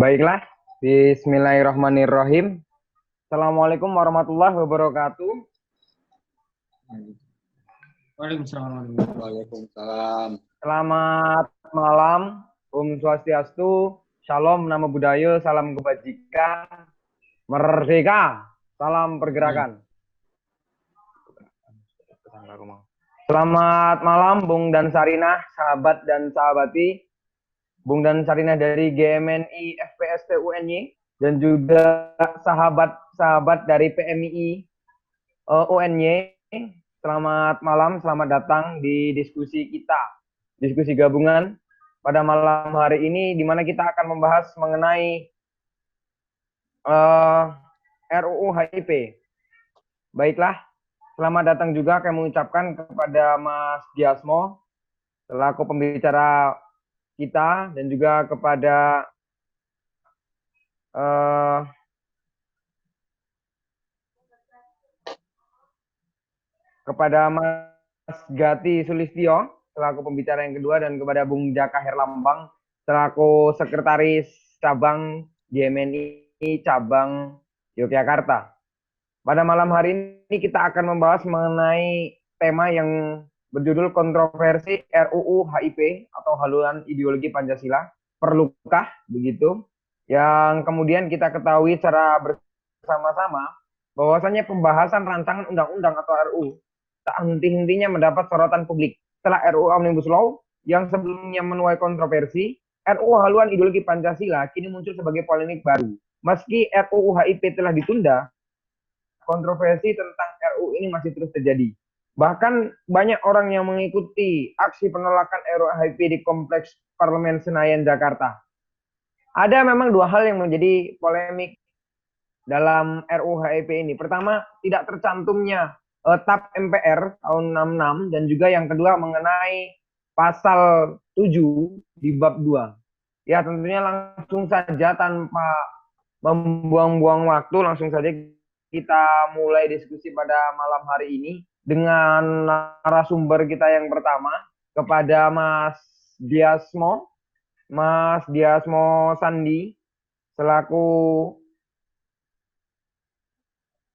Baiklah, Bismillahirrahmanirrahim. Assalamualaikum warahmatullahi wabarakatuh. Waalaikumsalam. Waalaikumsalam. Selamat malam, Om Swastiastu, Shalom, Namo Buddhaya, Salam Kebajikan, Merdeka, Salam Pergerakan. Selamat malam, Bung dan Sarinah, sahabat dan sahabati, Bung dan Sarinah dari GMNI FPST UNY, dan juga sahabat-sahabat dari PMII UNY. Selamat malam, selamat datang di diskusi kita, diskusi gabungan pada malam hari ini, di mana kita akan membahas mengenai RUU HIP. Baiklah, selamat datang juga kami mengucapkan kepada Mas Diasmo selaku pembicara kita, dan juga kepada Mas Gati Sulistyo selaku pembicara yang kedua, dan kepada Bung Jaka Herlambang selaku sekretaris cabang GMNI cabang Yogyakarta. Pada malam hari ini kita akan membahas mengenai tema yang berjudul kontroversi RUU HIP atau haluan ideologi Pancasila, perlukah begitu? Yang kemudian kita ketahui secara bersama-sama bahwasanya pembahasan rancangan undang-undang atau RUU tak henti-hentinya mendapat sorotan publik. Setelah RUU Omnibus Law yang sebelumnya menuai kontroversi, RUU haluan ideologi Pancasila kini muncul sebagai polemik baru. Meski RUU HIP telah ditunda, kontroversi tentang RUU ini masih terus terjadi. Bahkan banyak orang yang mengikuti aksi penolakan RUU HIP di Kompleks Parlemen Senayan, Jakarta. Ada memang dua hal yang menjadi polemik dalam RUU HIP ini. Pertama, tidak tercantumnya TAP MPR tahun 66, dan juga yang kedua mengenai pasal 7 di bab 2. Ya, tentunya langsung saja tanpa membuang-buang waktu, langsung saja kita mulai diskusi pada malam hari ini dengan narasumber kita yang pertama, kepada Mas Diasmo Sandi selaku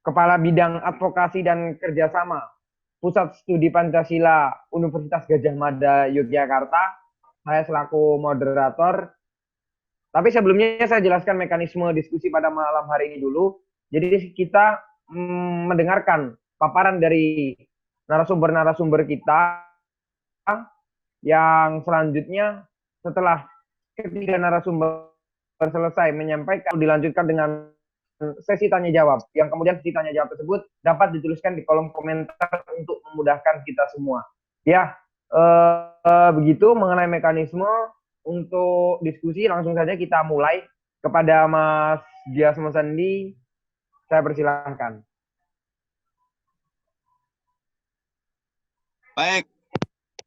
Kepala Bidang Advokasi dan Kerjasama Pusat Studi Pancasila Universitas Gadjah Mada Yogyakarta. Saya selaku moderator. Tapi sebelumnya saya jelaskan mekanisme diskusi pada malam hari ini dulu. Jadi kita mendengarkan paparan dari narasumber-narasumber kita, yang selanjutnya setelah ketiga narasumber selesai menyampaikan, dilanjutkan dengan sesi tanya jawab, yang kemudian sesi tanya jawab tersebut dapat dituliskan di kolom komentar untuk memudahkan kita semua. Ya, begitu mengenai mekanisme untuk diskusi. Langsung saja kita mulai. Kepada Mas Diasmo Sandi, saya persilahkan. Baik,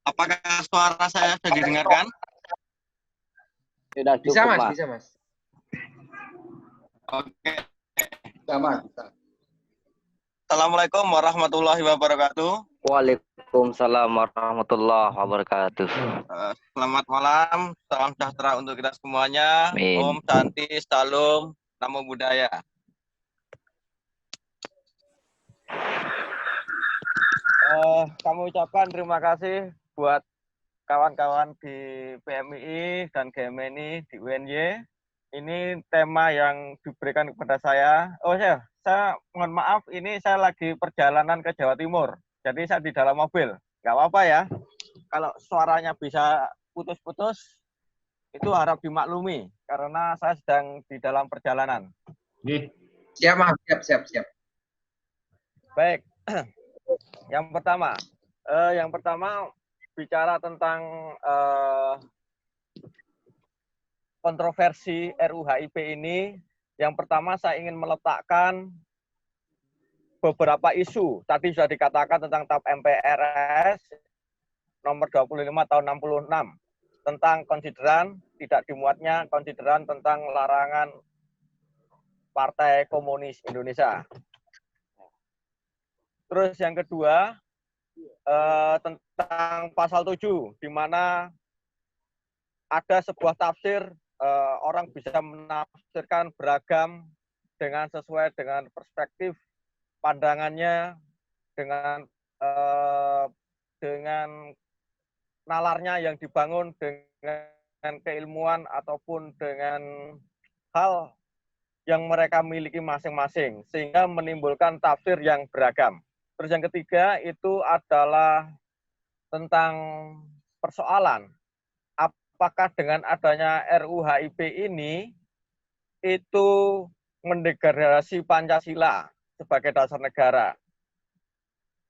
apakah suara saya sudah didengarkan? Sudah Bisa cukup, Mas, Mas. bisa Mas. Oke. Bisa, Mas. Assalamualaikum warahmatullahi wabarakatuh. Waalaikumsalam warahmatullahi wabarakatuh. Selamat malam, salam sejahtera untuk kita semuanya. Amin. Om Santi, Salam, Namo Buddhaya. Kami ucapkan terima kasih buat kawan-kawan di PMII dan GMNI di UNY. Ini tema yang diberikan kepada saya. Saya mohon maaf, ini saya lagi perjalanan ke Jawa Timur. Jadi saya di dalam mobil. Nggak apa-apa ya. Kalau suaranya bisa putus-putus, itu harap dimaklumi. Karena saya sedang di dalam perjalanan. Siap Mas, siap. Baik. Yang pertama bicara tentang kontroversi RUU HIP ini. Yang pertama saya ingin meletakkan beberapa isu. Tadi sudah dikatakan tentang TAP MPRS nomor 25 tahun 66 tentang konsideran tidak dimuatnya konsideran tentang larangan Partai Komunis Indonesia. Terus yang kedua tentang pasal 7, di mana ada sebuah tafsir orang bisa menafsirkan beragam dengan sesuai dengan perspektif pandangannya, dengan nalarnya yang dibangun dengan keilmuan ataupun dengan hal yang mereka miliki masing-masing, sehingga menimbulkan tafsir yang beragam. Terus yang ketiga itu adalah tentang persoalan apakah dengan adanya RUHIP ini itu mendegradasi Pancasila sebagai dasar negara.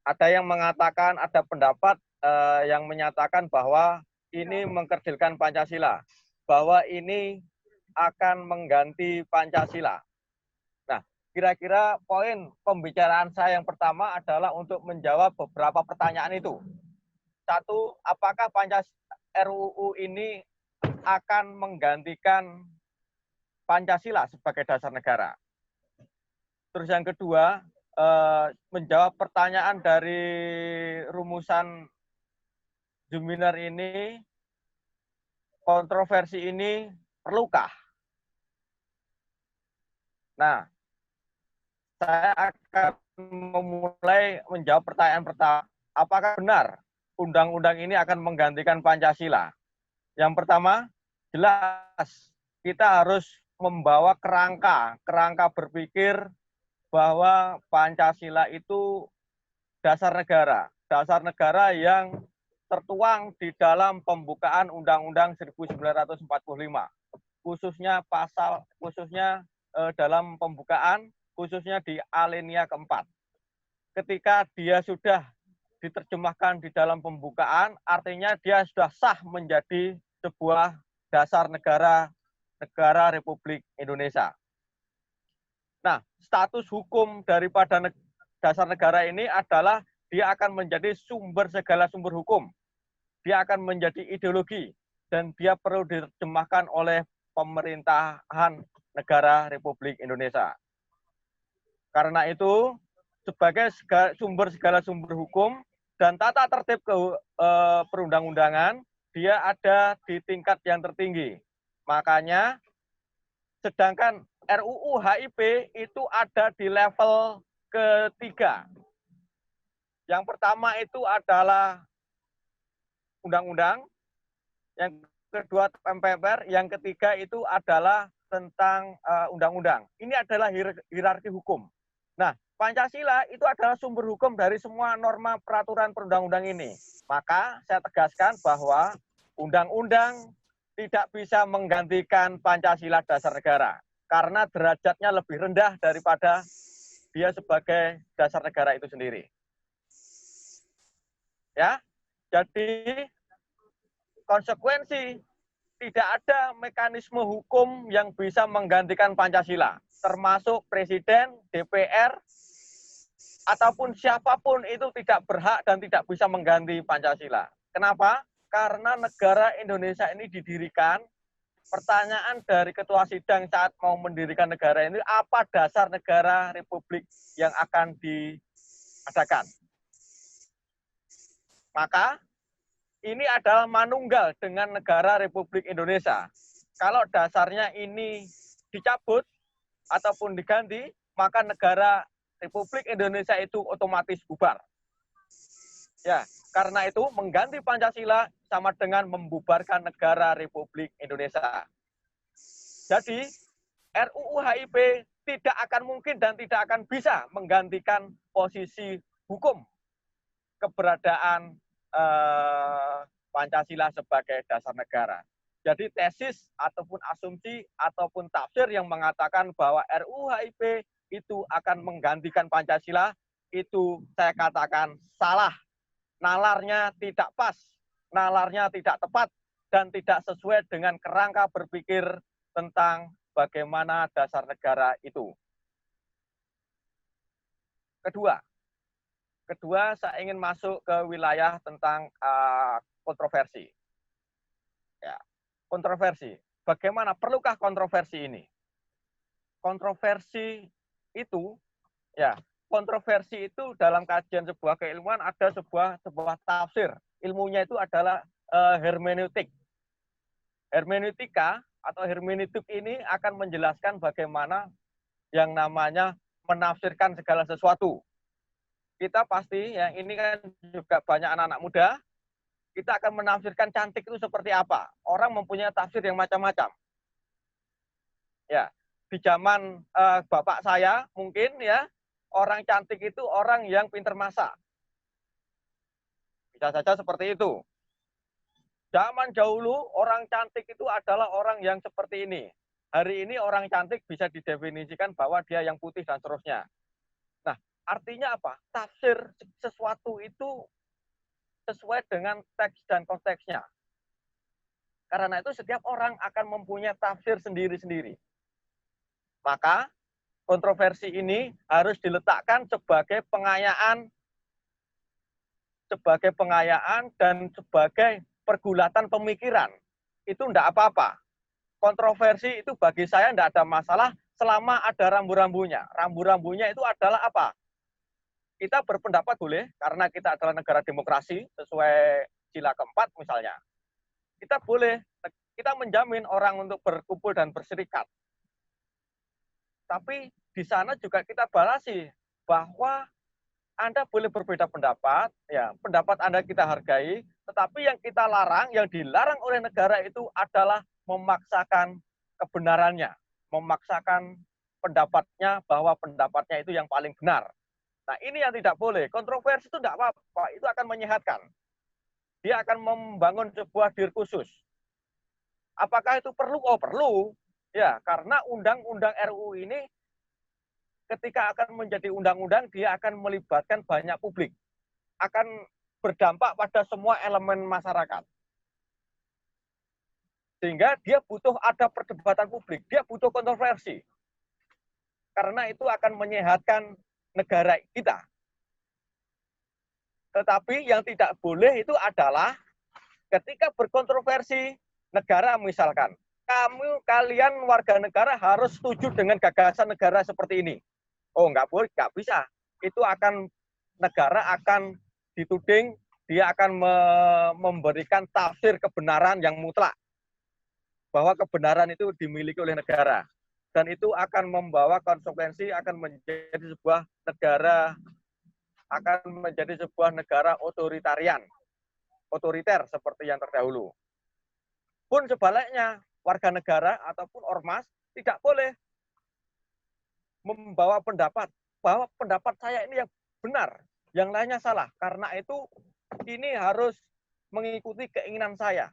Ada yang mengatakan, ada pendapat yang menyatakan bahwa ini mengkerdilkan Pancasila, bahwa ini akan mengganti Pancasila. Nah, kira-kira poin pembicaraan saya yang pertama adalah untuk menjawab beberapa pertanyaan itu. Satu, apakah RUU ini akan menggantikan Pancasila sebagai dasar negara? Terus yang kedua, menjawab pertanyaan dari rumusan Juminar ini, kontroversi ini perlukah? Nah, saya akan memulai menjawab pertanyaan pertama. Apakah benar undang-undang ini akan menggantikan Pancasila? Yang pertama, jelas kita harus membawa kerangka berpikir bahwa Pancasila itu dasar negara yang tertuang di dalam pembukaan Undang-Undang 1945, khususnya dalam pembukaan, khususnya di alinea keempat. Ketika dia sudah diterjemahkan di dalam pembukaan, artinya dia sudah sah menjadi sebuah dasar negara Republik Indonesia. Nah, status hukum daripada dasar negara ini adalah dia akan menjadi segala sumber hukum. Dia akan menjadi ideologi dan dia perlu diterjemahkan oleh pemerintahan negara Republik Indonesia. Karena itu, sebagai segala sumber hukum dan tata tertib perundang-undangan, dia ada di tingkat yang tertinggi. Makanya, sedangkan RUU HIP itu ada di level ketiga. Yang pertama itu adalah undang-undang, yang kedua MPR, yang ketiga itu adalah tentang undang-undang. Ini adalah hierarki hukum. Nah, Pancasila itu adalah sumber hukum dari semua norma peraturan perundang-undang ini. Maka saya tegaskan bahwa undang-undang tidak bisa menggantikan Pancasila dasar negara. Karena derajatnya lebih rendah daripada dia sebagai dasar negara itu sendiri. Ya, jadi konsekuensi tidak ada mekanisme hukum yang bisa menggantikan Pancasila, termasuk presiden, DPR, ataupun siapapun itu tidak berhak dan tidak bisa mengganti Pancasila. Kenapa? Karena negara Indonesia ini didirikan. Pertanyaan dari ketua sidang saat mau mendirikan negara ini, apa dasar negara Republik yang akan diadakan? Maka ini adalah manunggal dengan negara Republik Indonesia. Kalau dasarnya ini dicabut ataupun diganti, maka negara Republik Indonesia itu otomatis bubar. Ya, karena itu mengganti Pancasila sama dengan membubarkan negara Republik Indonesia. Jadi RUU HIP tidak akan mungkin dan tidak akan bisa menggantikan posisi hukum keberadaan Pancasila sebagai dasar negara. Jadi tesis ataupun asumsi ataupun tafsir yang mengatakan bahwa RUU HIP itu akan menggantikan Pancasila, itu saya katakan salah. Nalarnya tidak pas, nalarnya tidak tepat, dan tidak sesuai dengan kerangka berpikir tentang bagaimana dasar negara itu. Kedua, saya ingin masuk ke wilayah tentang kontroversi. Ya, kontroversi. Bagaimana? Perlukah kontroversi ini? Kontroversi itu, ya, kontroversi itu dalam kajian sebuah keilmuan ada sebuah tafsir. Ilmunya itu adalah hermeneutik. Hermeneutika atau hermeneutik ini akan menjelaskan bagaimana yang namanya menafsirkan segala sesuatu. Kita pasti, ya ini kan juga banyak anak-anak muda, kita akan menafsirkan cantik itu seperti apa. Orang mempunyai tafsir yang macam-macam. Ya, di zaman bapak saya mungkin ya, orang cantik itu orang yang pintar masak. Bisa saja seperti itu. Zaman dahulu orang cantik itu adalah orang yang seperti ini. Hari ini orang cantik bisa didefinisikan bahwa dia yang putih dan seterusnya. Nah, artinya apa? Tafsir sesuatu itu sesuai dengan teks dan konteksnya. Karena itu setiap orang akan mempunyai tafsir sendiri-sendiri. Maka kontroversi ini harus diletakkan sebagai pengayaan dan sebagai pergulatan pemikiran. Itu tidak apa-apa. Kontroversi itu bagi saya tidak ada masalah selama ada rambu-rambunya. Rambu-rambunya itu adalah apa? Kita berpendapat boleh, karena kita adalah negara demokrasi, sesuai sila keempat misalnya. Kita boleh, kita menjamin orang untuk berkumpul dan berserikat. Tapi di sana juga kita batasi bahwa Anda boleh berbeda pendapat, ya pendapat Anda kita hargai, tetapi yang kita larang, yang dilarang oleh negara itu adalah memaksakan kebenarannya, memaksakan pendapatnya bahwa pendapatnya itu yang paling benar. Nah ini yang tidak boleh. Kontroversi itu tidak apa-apa, itu akan menyehatkan. Dia akan membangun sebuah diskursus. Apakah itu perlu? Oh perlu. Ya, karena undang-undang RUU ini ketika akan menjadi undang-undang, dia akan melibatkan banyak publik. Akan berdampak pada semua elemen masyarakat. Sehingga dia butuh ada perdebatan publik, dia butuh kontroversi. Karena itu akan menyehatkan negara kita. Tetapi yang tidak boleh itu adalah ketika berkontroversi negara misalkan, kalian warga negara harus setuju dengan gagasan negara seperti ini. Oh, nggak boleh, nggak bisa. Itu akan negara akan dituding, dia akan memberikan tafsir kebenaran yang mutlak. Bahwa kebenaran itu dimiliki oleh negara. Dan itu akan membawa konsekuensi, akan menjadi sebuah negara otoritarian. Otoriter seperti yang terdahulu. Pun sebaliknya, warga negara ataupun ormas tidak boleh membawa pendapat bahwa pendapat saya ini yang benar, yang lainnya salah. Karena itu ini harus mengikuti keinginan saya.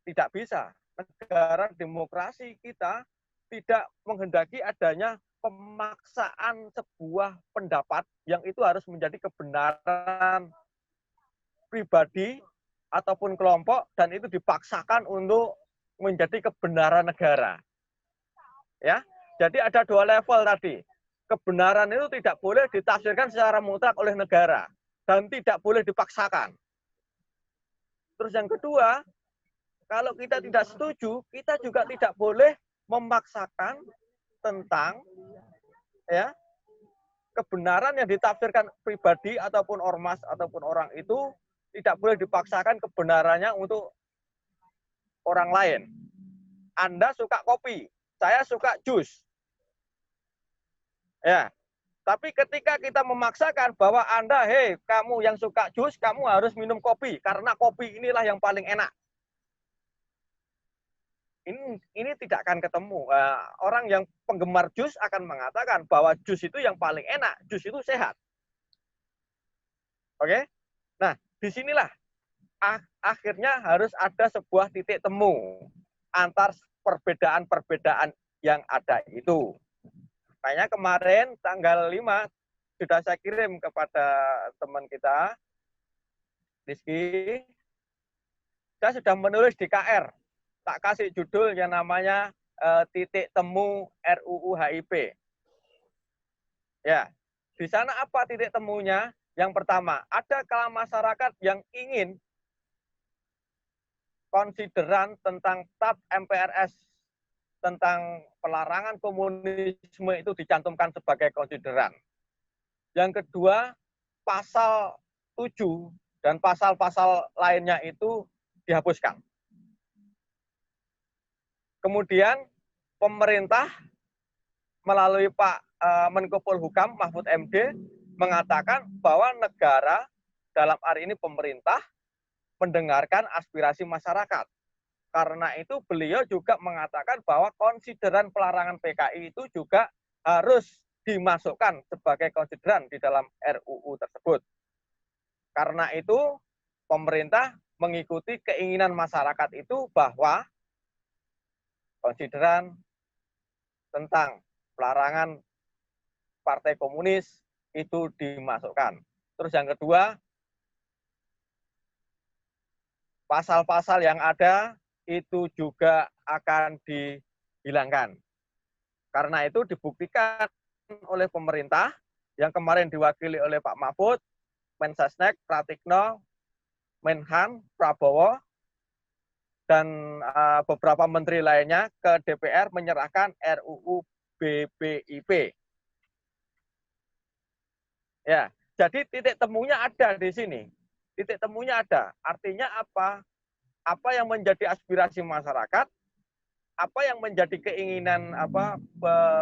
Tidak bisa. Negara demokrasi kita tidak menghendaki adanya pemaksaan sebuah pendapat yang itu harus menjadi kebenaran pribadi ataupun kelompok dan itu dipaksakan untuk menjadi kebenaran negara. Ya. Jadi ada dua level tadi. Kebenaran itu tidak boleh ditafsirkan secara mutlak oleh negara dan tidak boleh dipaksakan. Terus yang kedua, kalau kita tidak setuju, kita juga tidak boleh memaksakan tentang ya kebenaran yang ditafsirkan pribadi ataupun ormas ataupun orang itu tidak boleh dipaksakan kebenarannya untuk orang lain. Anda suka kopi, saya suka jus. Ya, tapi ketika kita memaksakan bahwa Anda, hei, kamu yang suka jus, kamu harus minum kopi karena kopi inilah yang paling enak. Ini tidak akan ketemu. Orang yang penggemar jus akan mengatakan bahwa jus itu yang paling enak, jus itu sehat. Oke? Nah, disinilah akhirnya harus ada sebuah titik temu antar perbedaan-perbedaan yang ada itu. Makanya kemarin tanggal 5 sudah saya kirim kepada teman kita, Rizky. Saya sudah menulis di KR, tak kasih judul yang namanya titik temu RUU HIP. Ya, di sana apa titik temunya? Yang pertama, ada kalangan masyarakat yang ingin konsideran tentang TAP MPRS tentang pelarangan komunisme itu dicantumkan sebagai konsideran. Yang kedua, pasal 7 dan pasal-pasal lainnya itu dihapuskan. Kemudian pemerintah melalui Pak Menko Polhukam Mahfud MD mengatakan bahwa negara dalam hari ini pemerintah mendengarkan aspirasi masyarakat. Karena itu beliau juga mengatakan bahwa konsideran pelarangan PKI itu juga harus dimasukkan sebagai konsideran di dalam RUU tersebut. Karena itu pemerintah mengikuti keinginan masyarakat itu bahwa konsideran tentang pelarangan Partai Komunis itu dimasukkan. Terus yang kedua, pasal-pasal yang ada itu juga akan dihilangkan. Karena itu dibuktikan oleh pemerintah yang kemarin diwakili oleh Pak Mahfud, Mensesnek, Pratikno, Menhan, Prabowo, dan beberapa menteri lainnya ke DPR menyerahkan RUU BPIP. Ya, jadi titik temunya ada di sini. Titik temunya ada. Artinya apa? Apa yang menjadi aspirasi masyarakat, apa yang menjadi keinginan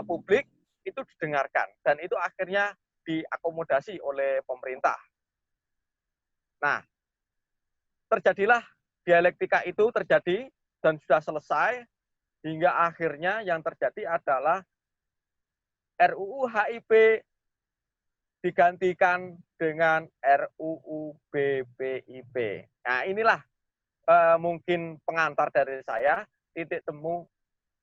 publik itu didengarkan dan itu akhirnya diakomodasi oleh pemerintah. Nah, terjadilah dialektika itu terjadi dan sudah selesai hingga akhirnya yang terjadi adalah RUU HIP digantikan dengan RUU BPIP. Nah, inilah mungkin pengantar dari saya, titik temu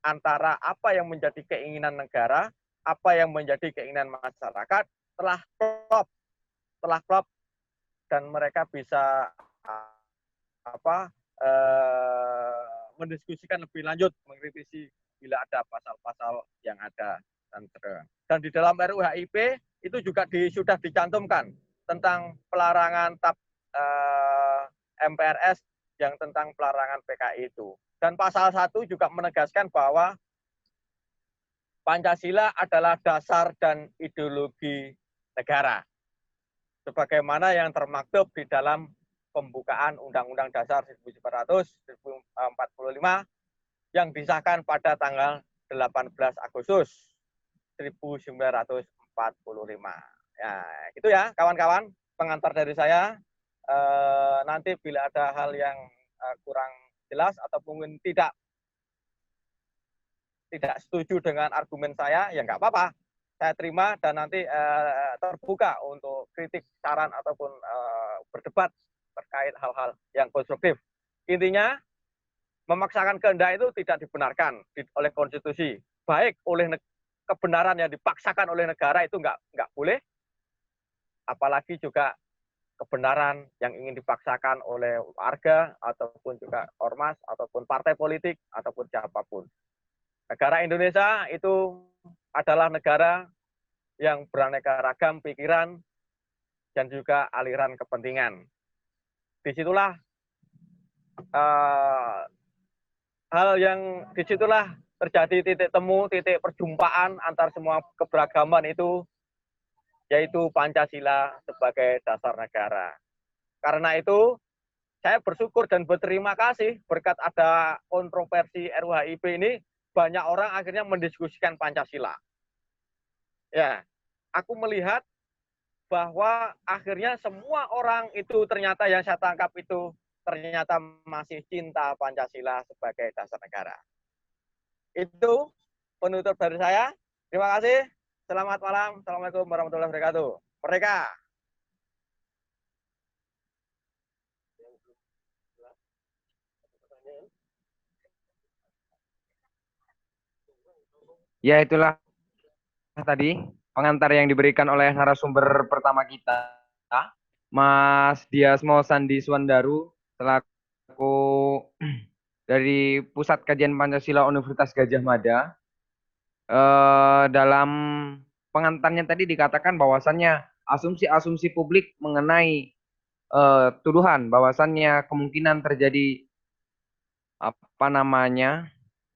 antara apa yang menjadi keinginan negara, apa yang menjadi keinginan masyarakat telah klop dan mereka bisa mendiskusikan lebih lanjut, mengkritisi bila ada pasal-pasal yang ada. Dan di dalam RUU HIP itu juga sudah dicantumkan tentang pelarangan MPRS yang tentang pelarangan PKI itu. Dan pasal 1 juga menegaskan bahwa Pancasila adalah dasar dan ideologi negara. Sebagaimana yang termaktub di dalam pembukaan Undang-Undang Dasar 1945 yang disahkan pada tanggal 18 Agustus 1945. Ya, itu ya kawan-kawan pengantar dari saya. Nanti bila ada hal yang kurang jelas atau mungkin tidak setuju dengan argumen saya, ya nggak apa-apa. Saya terima dan nanti terbuka untuk kritik, saran, ataupun berdebat terkait hal-hal yang konstruktif. Intinya, memaksakan kehendak itu tidak dibenarkan oleh konstitusi. Baik oleh kebenaran yang dipaksakan oleh negara itu nggak boleh, apalagi juga kebenaran yang ingin dipaksakan oleh warga ataupun juga ormas ataupun partai politik ataupun siapapun. Negara Indonesia itu adalah negara yang beraneka ragam pikiran dan juga aliran kepentingan. Disitulah disitulah terjadi titik temu, titik perjumpaan antar semua keberagaman itu, yaitu Pancasila sebagai dasar negara. Karena itu, saya bersyukur dan berterima kasih berkat ada kontroversi RUU HIP ini, banyak orang akhirnya mendiskusikan Pancasila. Ya, aku melihat bahwa akhirnya semua orang itu ternyata yang saya tangkap itu ternyata masih cinta Pancasila sebagai dasar negara. Itu penutup dari saya. Terima kasih. Selamat malam. Assalamualaikum warahmatullahi wabarakatuh. Merdeka. Ya, itulah tadi pengantar yang diberikan oleh narasumber pertama kita, Mas Diasmo Sandi Suwandaru, selaku dari Pusat Kajian Pancasila Universitas Gadjah Mada. Dalam pengantarnya tadi dikatakan bahwasannya asumsi-asumsi publik mengenai tuduhan bahwasannya kemungkinan terjadi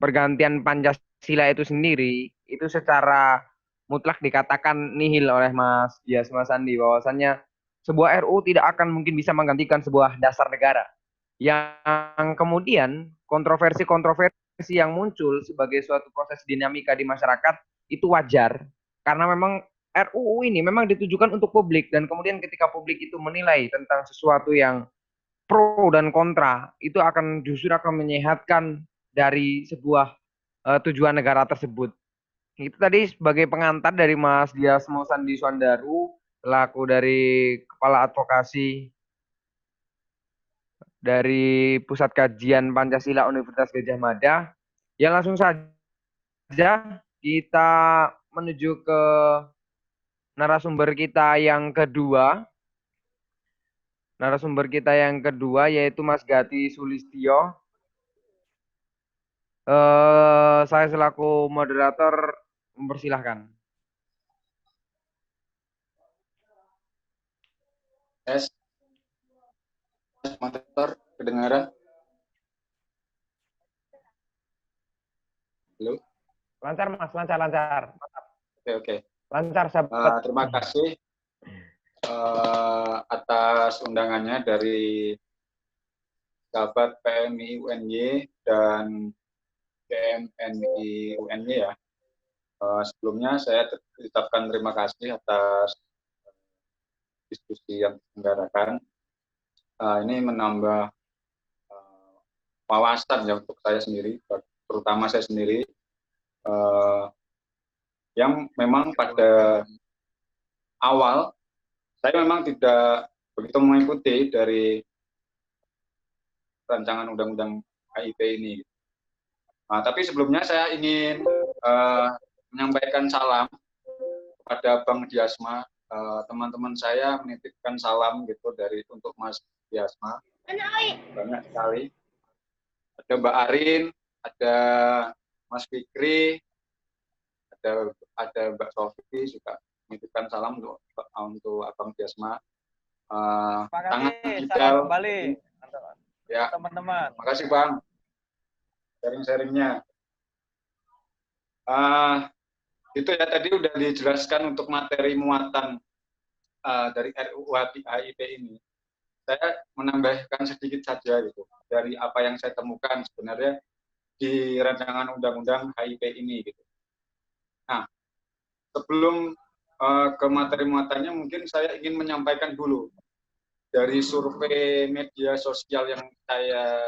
pergantian Pancasila itu sendiri itu secara mutlak dikatakan nihil oleh Mas Diasmo Sandi, bahwasannya sebuah RUU tidak akan mungkin bisa menggantikan sebuah dasar negara. Yang kemudian kontroversi yang muncul sebagai suatu proses dinamika di masyarakat itu wajar karena memang RUU ini memang ditujukan untuk publik dan kemudian ketika publik itu menilai tentang sesuatu yang pro dan kontra itu akan justru akan menyehatkan dari sebuah tujuan negara tersebut. Itu tadi sebagai pengantar dari Mas Dias Mosandi Suandaru selaku dari Kepala Advokasi dari Pusat Kajian Pancasila Universitas Gadjah Mada. Ya langsung saja kita menuju ke narasumber kita yang kedua. Narasumber kita yang kedua yaitu Mas Gati Sulistyo. Saya selaku moderator mempersilahkan. Tes, moderator, kedengaran? Halo? Lancar Mas, lancar. Oke. Lancar sahabat. Terima kasih atas undangannya dari sahabat PMI UNY dan PMNI UNY ya. Sebelumnya saya ucapkan terima kasih atas diskusi yang diselenggarakan. Ini menambah wawasan ya untuk saya sendiri, terutama saya sendiri, yang memang pada awal saya memang tidak begitu mengikuti dari rancangan undang-undang HIP ini. Tapi sebelumnya saya ingin menyampaikan salam kepada Bang Diasma. Teman-teman saya menitipkan salam gitu untuk Mas Diasma. Banyak sekali. Ada Mbak Arin, ada Mas Fikri, ada Mbak Sofi juga menitipkan salam untuk Abang Diasma. Terima kasih, salam kembali ya, teman-teman. Makasih Bang, sharing-sharingnya. Itu ya tadi udah dijelaskan untuk materi muatan dari RUU HIP ini. Saya menambahkan sedikit saja gitu dari apa yang saya temukan sebenarnya di rancangan undang-undang HIP ini gitu. Nah, sebelum ke materi muatannya mungkin saya ingin menyampaikan dulu dari survei media sosial yang saya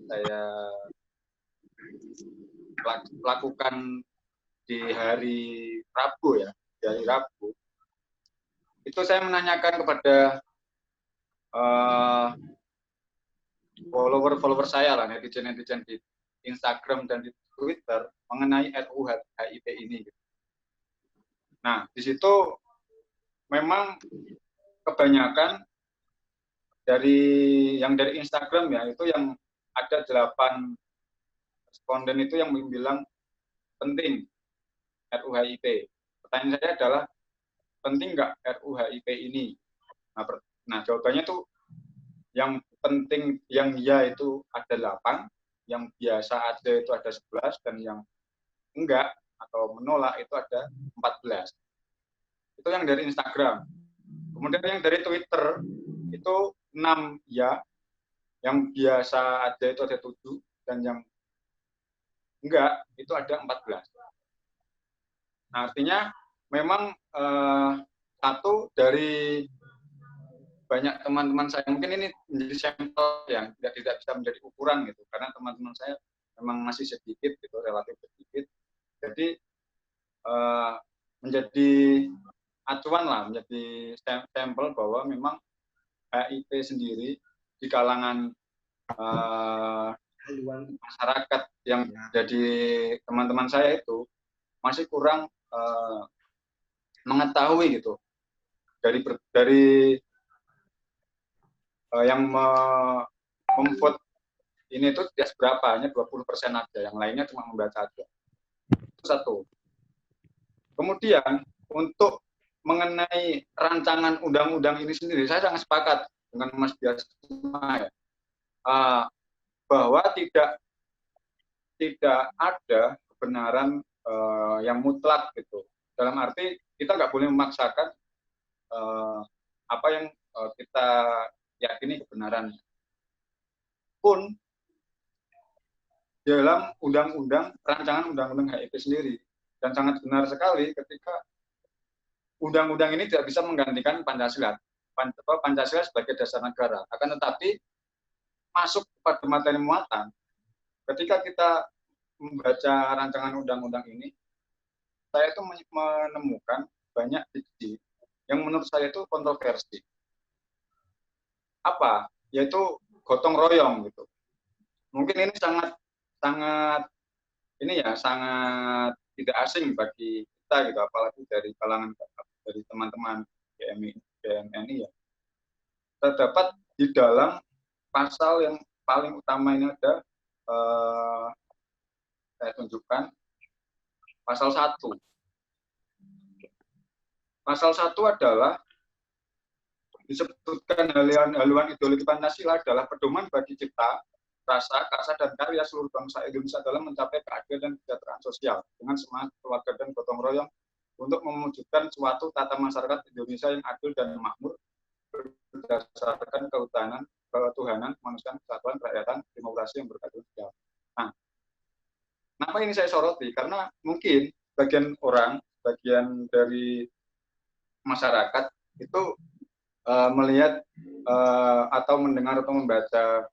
saya lakukan di hari Rabu ya, dari Rabu. Itu saya menanyakan kepada follower saya lah, netizen di Instagram dan di Twitter mengenai RUU HIP ini. Nah, di situ memang kebanyakan dari Instagram ya, itu yang ada 8 responden itu yang bilang penting RUU HIP. Pertanyaan saya adalah penting nggak RUU HIP ini? Nah, jawabannya tuh yang penting, yang ya itu ada 8, yang biasa ada itu ada 11, dan yang enggak atau menolak itu ada 14. Itu yang dari Instagram. Kemudian yang dari Twitter itu 6 ya, yang biasa ada itu ada 7, dan yang enggak itu ada 14. Nah, artinya memang satu dari banyak teman-teman saya, mungkin ini menjadi sampel yang tidak bisa menjadi ukuran gitu, karena teman-teman saya memang masih sedikit gitu, relatif sedikit. Jadi menjadi acuan lah, menjadi sampel bahwa memang HIP sendiri di kalangan masyarakat yang jadi teman-teman saya itu masih kurang mengetahui gitu dari yang memvote ini itu tidak seberapa, hanya 20% aja, yang lainnya cuma membaca aja. Itu satu. Kemudian untuk mengenai rancangan undang-undang ini sendiri, saya sangat sepakat dengan Mas Diasma ya, bahwa tidak ada kebenaran yang mutlak gitu. Dalam arti kita nggak boleh memaksakan apa yang kita yakini kebenaran. Pun dalam rancangan undang-undang HIP sendiri. Dan sangat benar sekali ketika undang-undang ini tidak bisa menggantikan Pancasila. Pancasila sebagai dasar negara. Akan tetapi masuk pada materi muatan, ketika kita membaca rancangan undang-undang ini, saya itu menemukan banyak diksi yang menurut saya itu kontroversi. Apa? Yaitu gotong royong gitu. Mungkin ini sangat sangat tidak asing bagi kita gitu, apalagi dari kalangan dari teman-teman BMNI ya. Terdapat di dalam pasal yang paling utama ini ada saya tunjukkan pasal 1. Pasal 1 adalah disebutkan haluan ideologi Pancasila adalah pedoman bagi cipta, rasa, karsa, dan karya seluruh bangsa Indonesia dalam mencapai keadilan dan kesejahteraan sosial dengan semangat keluarga dan gotong royong untuk mewujudkan suatu tata masyarakat Indonesia yang adil dan makmur berdasarkan ketuhanan, kemanusiaan, kesatuan, kerakyatan, demokrasi yang berkeadilan. Nah, kenapa ini saya soroti? Karena mungkin bagian dari masyarakat itu melihat atau mendengar atau membaca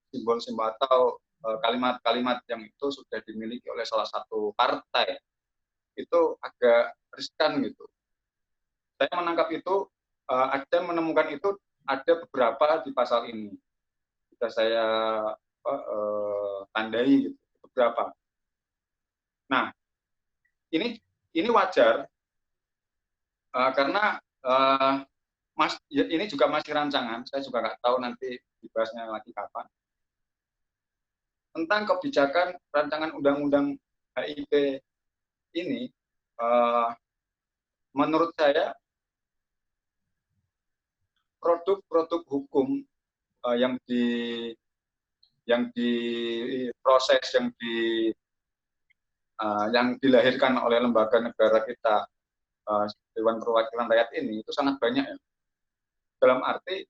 simbol-simbol atau kalimat-kalimat yang itu sudah dimiliki oleh salah satu partai, itu agak riskan gitu. Saya menangkap itu, ada menemukan itu ada beberapa di pasal ini. Sudah saya tandai gitu, beberapa. Nah, ini wajar karena ini juga masih rancangan, saya juga nggak tahu nanti dibahasnya lagi kapan. Tentang kebijakan rancangan undang-undang HIP ini, menurut saya produk-produk hukum yang diproses, yang dilahirkan oleh lembaga negara kita, Dewan Perwakilan Rakyat ini itu sangat banyak ya. Dalam arti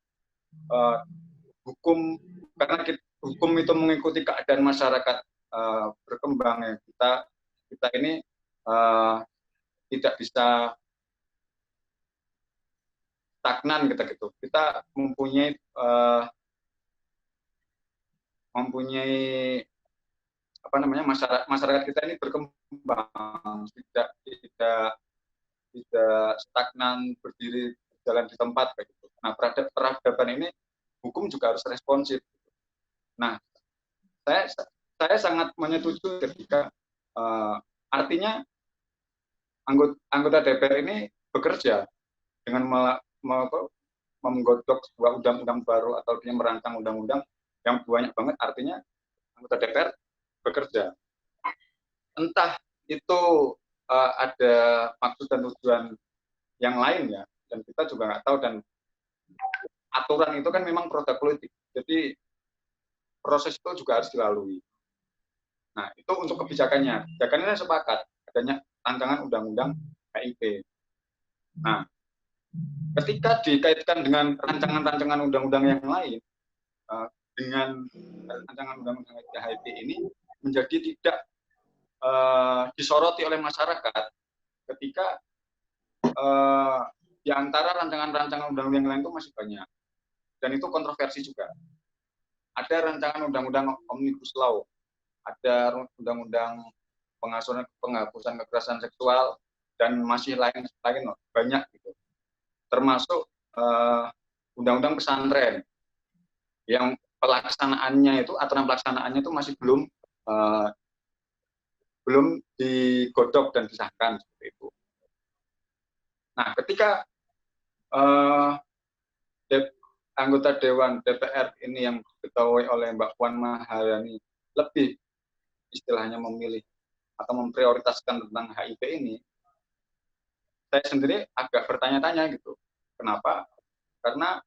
karena hukum itu mengikuti keadaan masyarakat berkembang ya, kita ini tidak bisa stagnan gitu. Kita mempunyai masyarakat kita ini berkembang, tidak stagnan berdiri jalan di tempat kayak gitu. Nah, peradaban ini hukum juga harus responsif. Nah, saya sangat menyetujui ketika artinya anggota DPR ini bekerja dengan menggodok sebuah undang-undang baru atau dia merancang undang-undang yang banyak banget, artinya anggota DPR bekerja. Entah itu ada maksud dan tujuan yang lain ya, dan kita juga nggak tahu, dan aturan itu kan memang produk politik, jadi proses itu juga harus dilalui. Nah, itu untuk kebijakannya. Kebijakannya sepakat adanya rancangan undang-undang HIP. Nah, ketika dikaitkan dengan rancangan-rancangan undang-undang yang lain, dengan rancangan undang-undang HIP ini menjadi tidak disoroti oleh masyarakat ketika di antara rancangan-rancangan undang-undang yang lain itu masih banyak, dan itu kontroversi juga. Ada rancangan undang-undang Omnibus Law, ada undang-undang penghapusan kekerasan seksual, dan masih lain banyak gitu. Termasuk undang-undang pesantren yang pelaksanaannya itu, aturan pelaksanaannya itu masih belum digodok dan disahkan seperti itu. Nah, ketika anggota Dewan DPR ini yang diketahui oleh Mbak Puan Maharani lebih istilahnya memilih atau memprioritaskan tentang HIP ini, saya sendiri agak bertanya-tanya gitu. Kenapa? Karena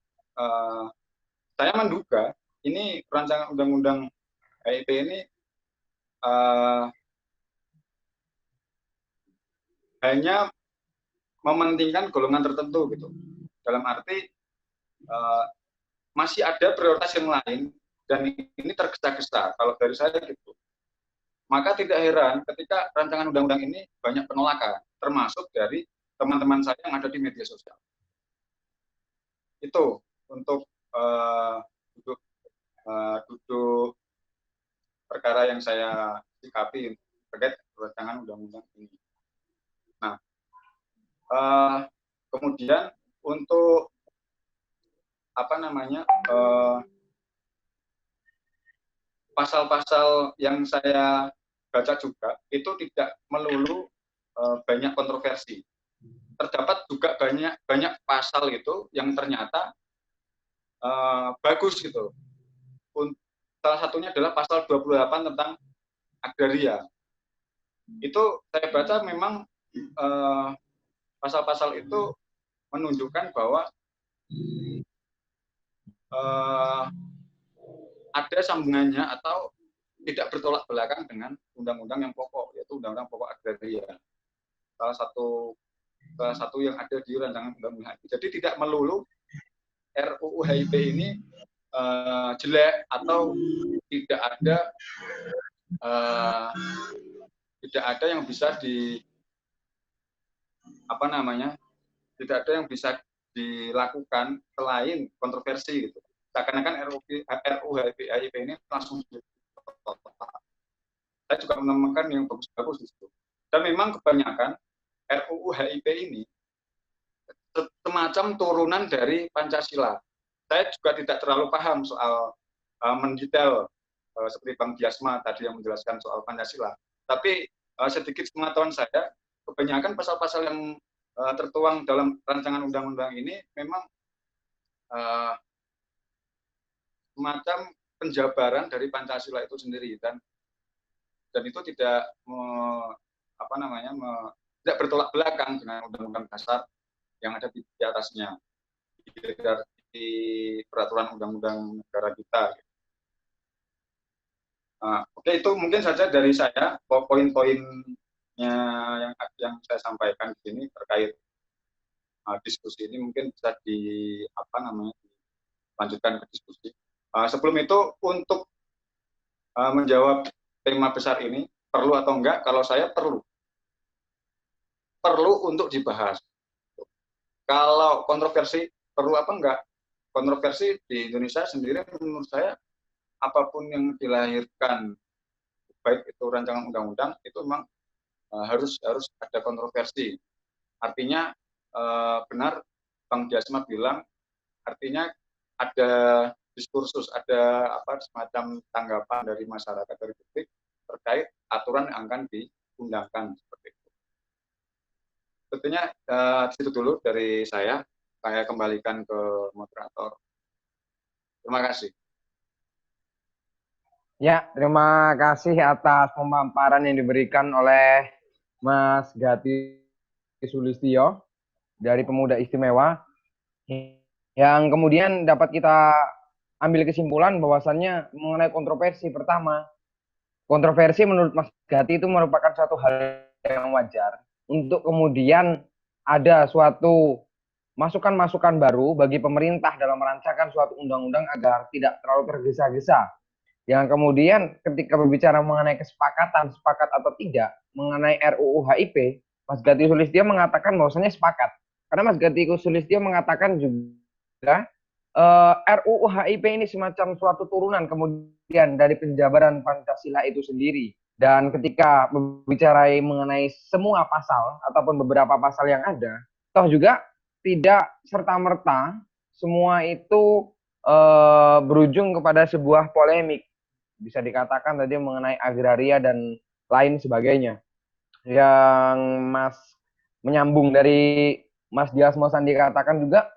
saya menduga ini rancangan undang-undang HIP ini hanya mementingkan golongan tertentu gitu. Dalam arti masih ada prioritas yang lain, dan ini tergesa-gesa kalau dari saya gitu. Maka tidak heran ketika rancangan undang-undang ini banyak penolakan, termasuk dari teman-teman saya yang ada di media sosial. Itu untuk duduk perkara yang saya sikapi terkait rancangan undang-undang ini. Nah, kemudian untuk pasal-pasal yang saya baca juga itu tidak melulu banyak kontroversi. Terdapat juga banyak pasal itu yang ternyata bagus gitu. Salah satunya adalah pasal 28 tentang agraria. Itu saya baca memang pasal-pasal itu menunjukkan bahwa ada sambungannya atau tidak bertolak belakang dengan undang-undang yang pokok, yaitu undang-undang pokok agraria. Salah satu yang ada di rancangan undang-undang HIP. Jadi tidak melulu RUU HIP ini jelek atau tidak ada yang bisa tidak ada yang bisa dilakukan selain kontroversi gitu. Seakan-akan RUU HIP ini langsung saya juga menemukan yang bagus-bagus di situ. Dan memang kebanyakan RUU HIP ini semacam turunan dari Pancasila. Saya juga tidak terlalu paham soal mendetail seperti Bang Diasma tadi yang menjelaskan soal Pancasila. Tapi sedikit pengetahuan saya, kebanyakan pasal-pasal yang tertuang dalam rancangan undang-undang ini memang semacam penjabaran dari Pancasila itu sendiri, dan itu tidak tidak bertolak belakang dengan undang-undang dasar yang ada di atasnya, di peraturan undang-undang negara kita. Oke, itu mungkin saja dari saya poin-poinnya yang saya sampaikan di sini terkait diskusi ini. Mungkin bisa dilanjutkan ke diskusi. Sebelum itu, untuk menjawab tema besar ini, perlu atau enggak, kalau saya perlu untuk dibahas. Kalau kontroversi perlu apa enggak? Kontroversi di Indonesia sendiri menurut saya apapun yang dilahirkan, baik itu rancangan undang-undang, itu memang harus ada kontroversi. Artinya benar Bang Diasma bilang, artinya ada diskursus, ada semacam tanggapan dari masyarakat, dari publik terkait aturan yang akan diundangkan seperti itu. Tentunya itu dulu dari saya. Saya kembalikan ke moderator. Terima kasih. Ya, terima kasih atas pemaparan yang diberikan oleh Mas Gati Sulistyo dari Pemuda Istimewa, yang kemudian dapat kita ambil kesimpulan bahwasannya mengenai kontroversi. Pertama, kontroversi menurut Mas Gati itu merupakan suatu hal yang wajar untuk kemudian ada suatu masukan-masukan baru bagi pemerintah dalam merancangkan suatu undang-undang agar tidak terlalu tergesa-gesa. Yang kemudian ketika berbicara mengenai kesepakatan, sepakat atau tidak mengenai RUU HIP, Mas Gati Sulistyo mengatakan bahwasanya sepakat. Karena Mas Gati Sulistyo mengatakan juga RUU HIP ini semacam suatu turunan kemudian dari penjabaran Pancasila itu sendiri. Dan ketika berbicara mengenai semua pasal ataupun beberapa pasal yang ada, toh juga tidak serta-merta semua itu berujung kepada sebuah polemik. Bisa dikatakan tadi mengenai agraria dan lain sebagainya. Yang Mas menyambung dari Mas Diasmo Sandi katakan juga,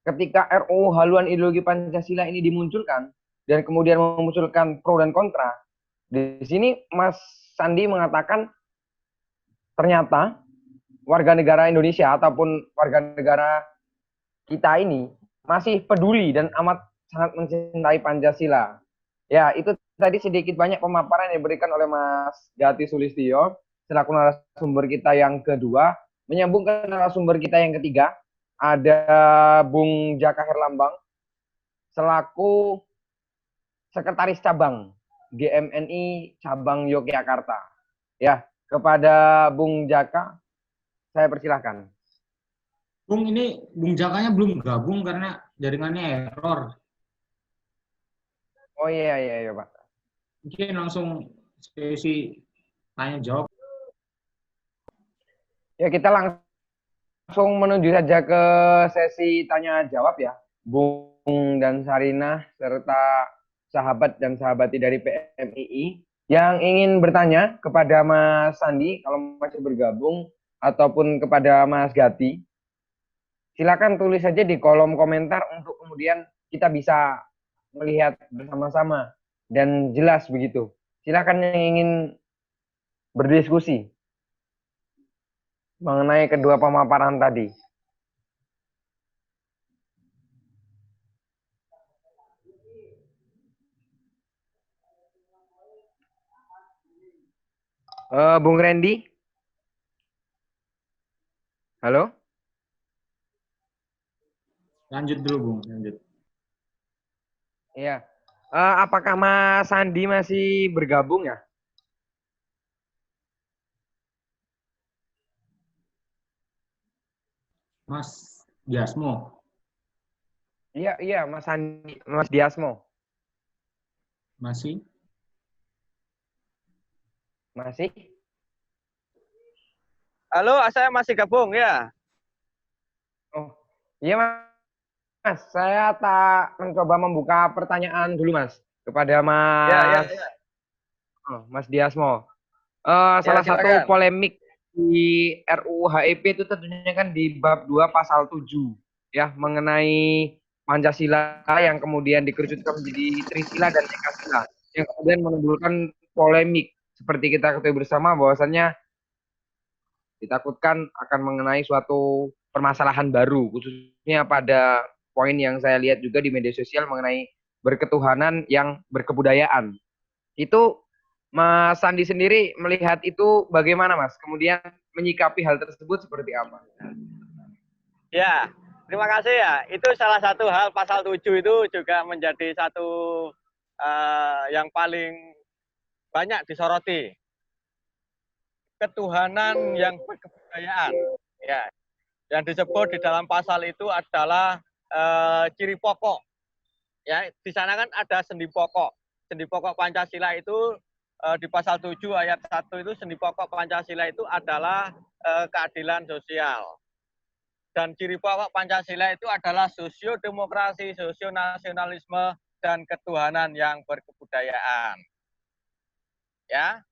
ketika RUU haluan ideologi Pancasila ini dimunculkan dan kemudian memunculkan pro dan kontra, di sini Mas Sandi mengatakan ternyata warga negara Indonesia ataupun warga negara kita ini masih peduli dan amat sangat mencintai Pancasila. Ya, itu tadi sedikit banyak pemaparan yang diberikan oleh Mas Gati Sulistyo selaku narasumber kita yang kedua. Menyambung ke narasumber kita yang ketiga, ada Bung Jaka Herlambang selaku sekretaris cabang GMNI cabang Yogyakarta. Ya, kepada Bung Jaka, saya persilahkan. Bung, ini Bung Jakanya belum gabung karena jaringannya error. Oh iya, iya, iya Pak. Mungkin langsung sesi tanya jawab. Ya, kita langsung menuju saja ke sesi tanya jawab ya. Bung dan Sarina serta sahabat dan sahabati dari PMII yang ingin bertanya kepada Mas Sandi kalau masih bergabung ataupun kepada Mas Gati, silakan tulis saja di kolom komentar untuk kemudian kita bisa melihat bersama-sama dan jelas begitu. Silakan yang ingin berdiskusi mengenai kedua pemaparan tadi. Bung Randy? Halo? Lanjut dulu, Bung. Lanjut. Iya. Apakah Mas Sandi masih bergabung ya? Mas Diasmo. Iya, iya, Mas Sandi, Mas Diasmo. Masih? Masih? Halo, saya masih gabung ya. Oh, iya Mas. Saya tak mencoba membuka pertanyaan dulu Mas kepada Ya. Mas Diasmo. Ya, Salah satu silakan. polemik di RUU HIP itu tentunya kan di bab 2 pasal 7 ya mengenai Pancasila yang kemudian dikerucutkan menjadi Trisila dan Ekasila yang kemudian menimbulkan polemik seperti kita ketahui bersama bahwasannya ditakutkan akan mengenai suatu permasalahan baru khususnya pada poin yang saya lihat juga di media sosial mengenai berketuhanan yang berkebudayaan. Itu Mas Sandi sendiri melihat itu bagaimana Mas? Kemudian menyikapi hal tersebut seperti apa? Ya, terima kasih ya. Itu salah satu hal pasal 7 itu juga menjadi satu yang paling banyak disoroti. Ketuhanan yang berkebudayaan. Ya, yang disebut di dalam pasal itu adalah ciri pokok. Ya, di sana kan ada sendi pokok. Sendi pokok Pancasila itu di pasal 7 ayat 1 itu sendi pokok Pancasila itu adalah keadilan sosial. Dan ciri pokok Pancasila itu adalah sosiodemokrasi, sosionasionalisme, dan ketuhanan yang berkebudayaan. Ya,